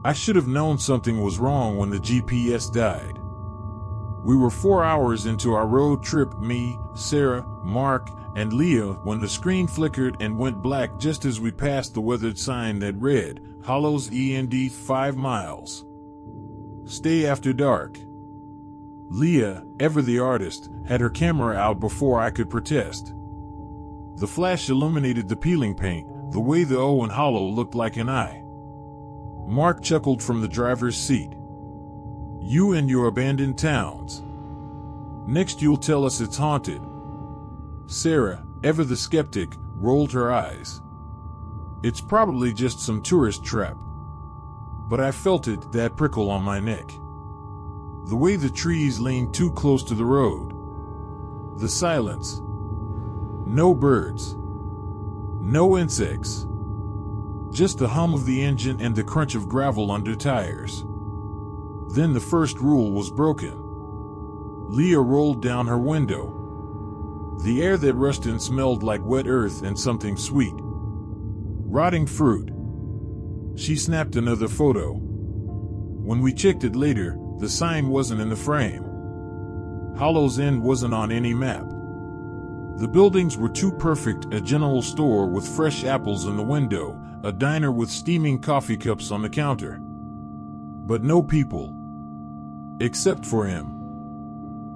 I should have known something was wrong when the GPS died. We were 4 hours into our road trip, me, Sarah, Mark, and Leah, when the screen flickered and went black just as we passed the weathered sign that read, Hollows END 5 miles. Stay after dark. Leah, ever the artist, had her camera out before I could protest. The flash illuminated the peeling paint, the way the O in hollow looked like an eye. Mark chuckled from the driver's seat. You and your abandoned towns. Next you'll tell us it's haunted. Sarah, ever the skeptic, rolled her eyes. It's probably just some tourist trap. But I felt it, that prickle on my neck. The way the trees leaned too close to the road. The silence. No birds. No insects. Just the hum of the engine and the crunch of gravel under tires. Then the first rule was broken. Leah rolled down her window. The air that rushed in smelled like wet earth and something sweet. Rotting fruit. She snapped another photo. When we checked it later, the sign wasn't in the frame. Hollow's End wasn't on any map. The buildings were too perfect, a general store with fresh apples in the window, a diner with steaming coffee cups on the counter. But no people. Except for him.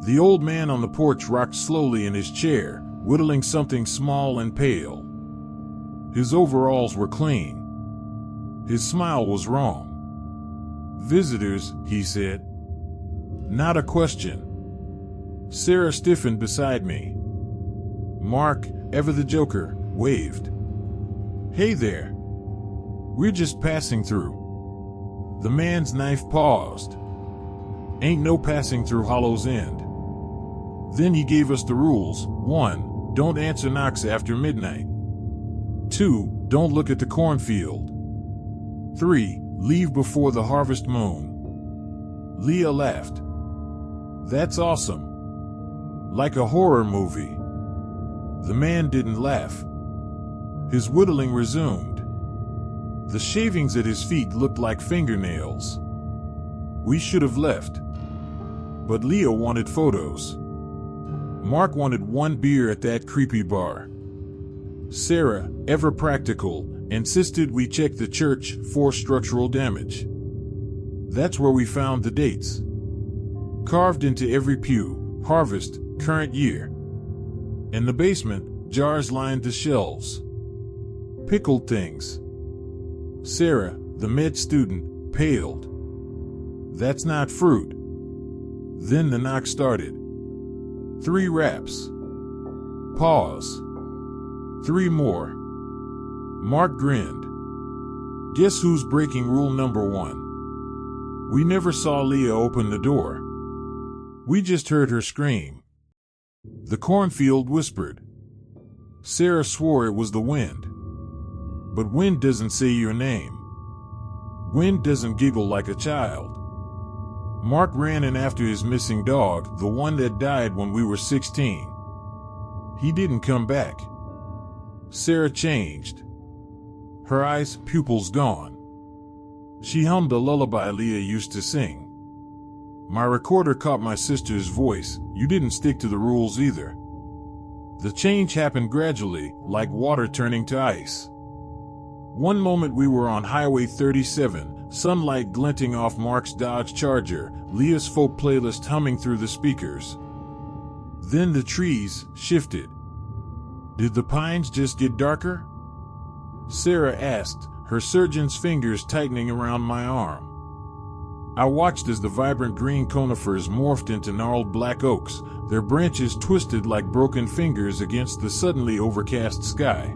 The old man on the porch rocked slowly in his chair, whittling something small and pale. His overalls were clean. His smile was wrong. Visitors, he said. Not a question. Sarah stiffened beside me. Mark, ever the joker, waved. Hey there. We're just passing through. The man's knife paused. Ain't no passing through Hollow's End. Then he gave us the rules. 1. Don't answer knocks after midnight. 2. Don't look at the cornfield. 3. Leave before the harvest moon. Leah laughed. That's awesome. Like a horror movie. The man didn't laugh. His whittling resumed. The shavings at his feet looked like fingernails. We should have left. But Leah wanted photos. Mark wanted one beer at that creepy bar. Sarah, ever practical, insisted we check the church for structural damage. That's where we found the dates. Carved into every pew, harvest, current year. In the basement, jars lined the shelves. Pickled things. Sarah, the med student, paled. That's not fruit. Then the knock started. 3 raps. Pause. 3 more. Mark grinned. Guess who's breaking rule number 1? We never saw Leah open the door. We just heard her scream. The cornfield whispered. Sarah swore it was the wind. But wind doesn't say your name. Wind doesn't giggle like a child. Mark ran in after his missing dog, the one that died when we were 16. He didn't come back. Sarah changed. Her eyes, pupils gone. She hummed a lullaby Leah used to sing. My recorder caught my sister's voice. You didn't stick to the rules either. The change happened gradually, like water turning to ice. One moment we were on Highway 37, sunlight glinting off Mark's Dodge Charger, Leah's folk playlist humming through the speakers. Then the trees shifted. Did the pines just get darker? Sarah asked, her surgeon's fingers tightening around my arm. I watched as the vibrant green conifers morphed into gnarled black oaks, their branches twisted like broken fingers against the suddenly overcast sky.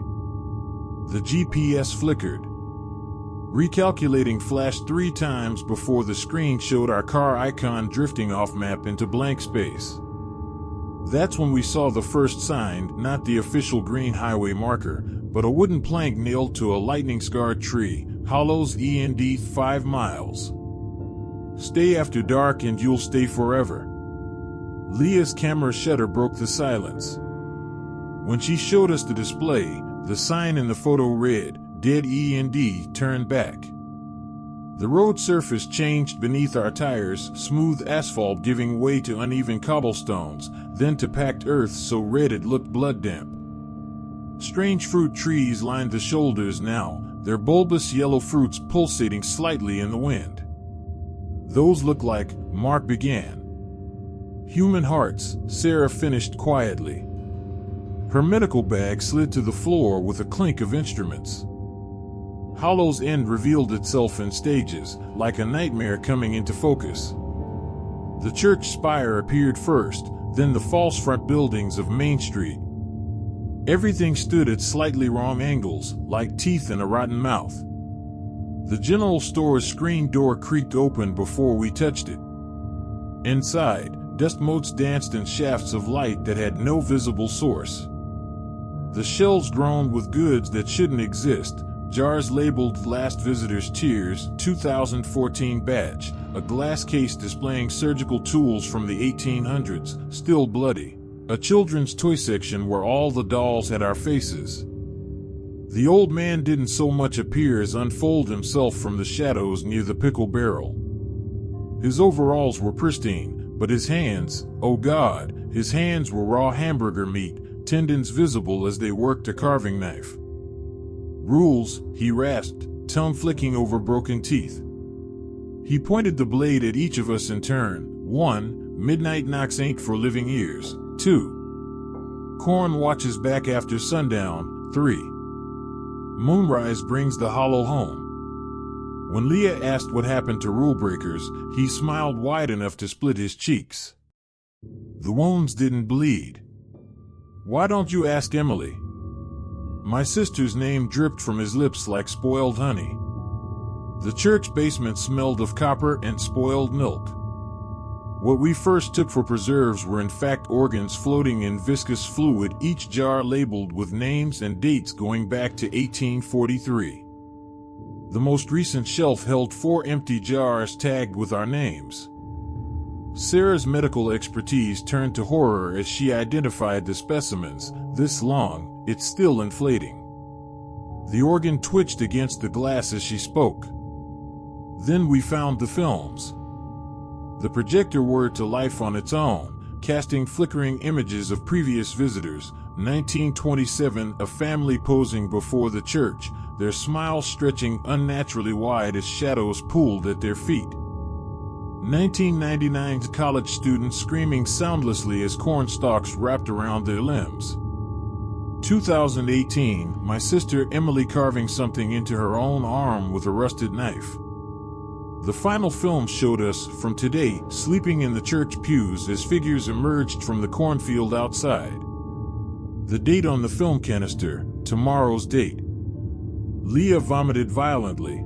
The GPS flickered. Recalculating flashed 3 times before the screen showed our car icon drifting off map into blank space. That's when we saw the first sign, not the official green highway marker, but a wooden plank nailed to a lightning-scarred tree, Hollows END 5 miles. Stay after dark and you'll stay forever. Leah's camera shutter broke the silence. When she showed us the display, the sign in the photo read, Dead END, turn back. The road surface changed beneath our tires, smooth asphalt giving way to uneven cobblestones, then to packed earth so red it looked blood-damp. Strange fruit trees lined the shoulders now, their bulbous yellow fruits pulsating slightly in the wind. "Those look like," Mark began. "Human hearts," Sarah finished quietly. Her medical bag slid to the floor with a clink of instruments. Hollow's end revealed itself in stages, like a nightmare coming into focus. The church spire appeared first, then the false front buildings of Main Street. Everything stood at slightly wrong angles, like teeth in a rotten mouth. The general store's screen door creaked open before we touched it. Inside, dust motes danced in shafts of light that had no visible source. The shelves groaned with goods that shouldn't exist. Jars labeled "Last Visitor's Tears, 2014 batch," a glass case displaying surgical tools from the 1800s, still bloody. A children's toy section where all the dolls had our faces. The old man didn't so much appear as unfold himself from the shadows near the pickle barrel. His overalls were pristine, but his hands, oh God, his hands were raw hamburger meat, tendons visible as they worked a carving knife. "Rules," he rasped, tongue flicking over broken teeth. He pointed the blade at each of us in turn. 1. Midnight knocks ain't for living ears. 2. Corn watches back after sundown. 3. Moonrise brings the hollow home. When Leah asked what happened to rule breakers, he smiled wide enough to split his cheeks. "The wounds didn't bleed." "Why don't you ask Emily?" My sister's name dripped from his lips like spoiled honey. The church basement smelled of copper and spoiled milk. What we first took for preserves were in fact organs floating in viscous fluid, each jar labeled with names and dates going back to 1843. The most recent shelf held 4 empty jars tagged with our names. Sarah's medical expertise turned to horror as she identified the specimens. This long, it's still inflating. The organ twitched against the glass as she spoke. Then we found the films. The projector whirred to life on its own, casting flickering images of previous visitors. 1927, a family posing before the church, their smiles stretching unnaturally wide as shadows pooled at their feet. 1999, college students screaming soundlessly as corn stalks wrapped around their limbs. 2018, my sister Emily carving something into her own arm with a rusted knife. The final film showed us, from today, sleeping in the church pews as figures emerged from the cornfield outside. The date on the film canister, tomorrow's date. Leah vomited violently.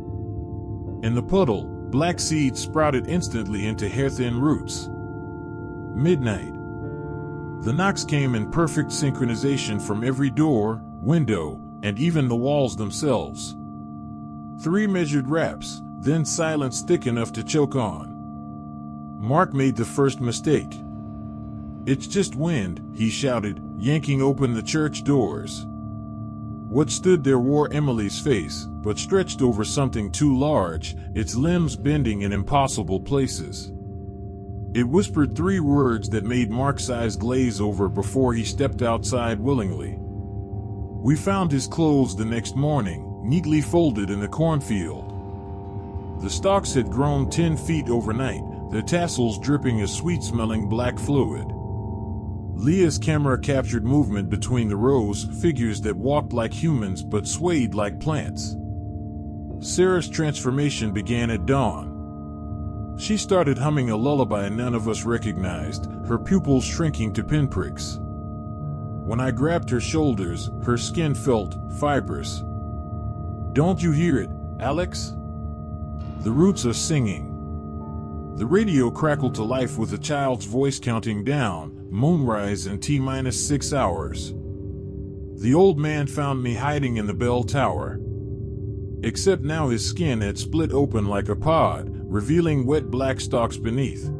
In the puddle, black seeds sprouted instantly into hair-thin roots. Midnight. The knocks came in perfect synchronization from every door, window, and even the walls themselves. 3 measured raps, then silence thick enough to choke on. Mark made the first mistake. "It's just wind," he shouted, yanking open the church doors. What stood there wore Emily's face, but stretched over something too large, its limbs bending in impossible places. It whispered 3 words that made Mark's eyes glaze over before he stepped outside willingly. We found his clothes the next morning, neatly folded in the cornfield. The stalks had grown 10 feet overnight, their tassels dripping a sweet-smelling black fluid. Leah's camera captured movement between the rows, figures that walked like humans but swayed like plants. Sarah's transformation began at dawn. She started humming a lullaby none of us recognized, her pupils shrinking to pinpricks. When I grabbed her shoulders, her skin felt fibrous. "Don't you hear it, Alex? The roots are singing." The radio crackled to life with a child's voice counting down, moonrise in T-6 hours. The old man found me hiding in the bell tower. Except now his skin had split open like a pod, revealing wet black stalks beneath.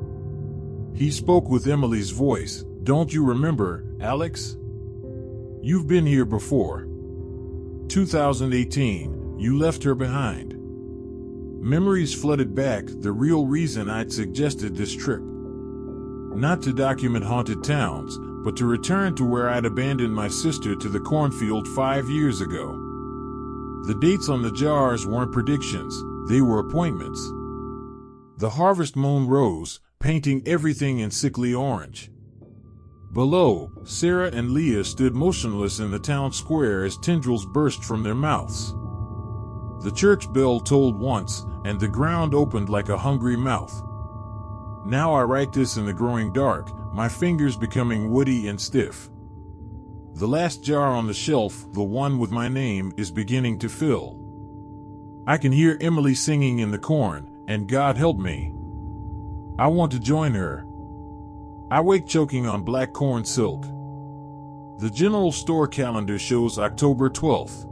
He spoke with Emily's voice. "Don't you remember, Alex? You've been here before. 2018, you left her behind. Memories flooded back, the real reason I'd suggested this trip. Not to document haunted towns, but to return to where I'd abandoned my sister to the cornfield 5 years ago. The dates on the jars weren't predictions, they were appointments. The harvest moon rose, painting everything in sickly orange. Below, Sarah and Leah stood motionless in the town square as tendrils burst from their mouths. The church bell tolled once, and the ground opened like a hungry mouth. Now I write this in the growing dark, my fingers becoming woody and stiff. The last jar on the shelf, the one with my name, is beginning to fill. I can hear Emily singing in the corn, and God help me, I want to join her. I wake choking on black corn silk. The general store calendar shows October 12th.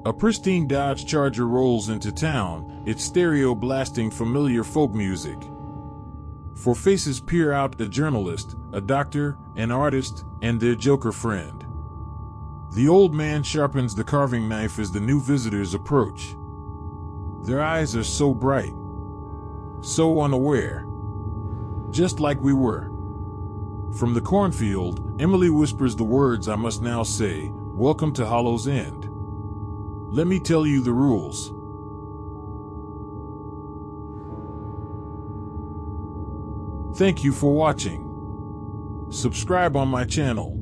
A pristine Dodge Charger rolls into town, its stereo blasting familiar folk music. Four faces peer out: a journalist, a doctor, an artist, and their joker friend. The old man sharpens the carving knife as the new visitors approach. Their eyes are so bright, so unaware, just like we were. From the cornfield, Emily whispers the words I must now say: "Welcome to Hollow's End. Let me tell you the rules." Thank you for watching. Subscribe on my channel.